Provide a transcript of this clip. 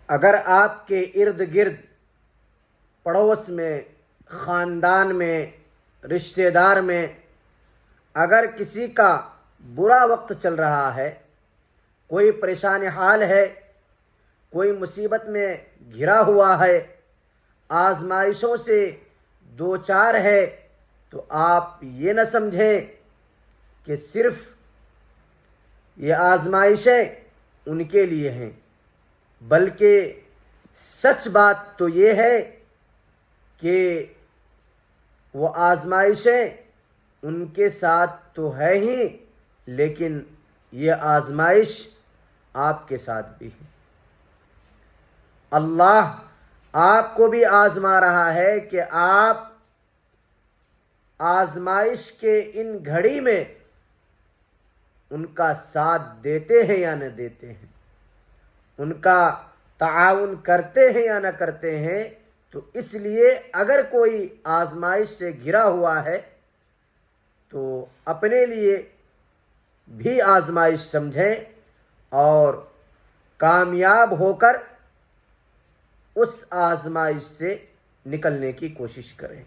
اگر آپ کے ارد گرد پڑوس میں، خاندان میں، رشتہ دار میں اگر کسی کا برا وقت چل رہا ہے، کوئی پریشان حال ہے، کوئی مصیبت میں گھرا ہوا ہے، آزمائشوں سے دوچار ہے، تو آپ یہ نہ سمجھیں کہ صرف یہ آزمائشیں ان کے لیے ہیں، بلکہ سچ بات تو یہ ہے کہ وہ آزمائشیں ان کے ساتھ تو ہے ہی، لیکن یہ آزمائش آپ کے ساتھ بھی ہے۔ اللہ آپ کو بھی آزما رہا ہے کہ آپ آزمائش کے ان گھڑی میں ان کا ساتھ دیتے ہیں یا نہ دیتے ہیں، ان کا تعاون کرتے ہیں یا نہ کرتے ہیں۔ تو اس لیے اگر کوئی آزمائش سے گھرا ہوا ہے تو اپنے لیے بھی آزمائش سمجھیں اور کامیاب ہو کر اس آزمائش سے نکلنے کی کوشش کریں۔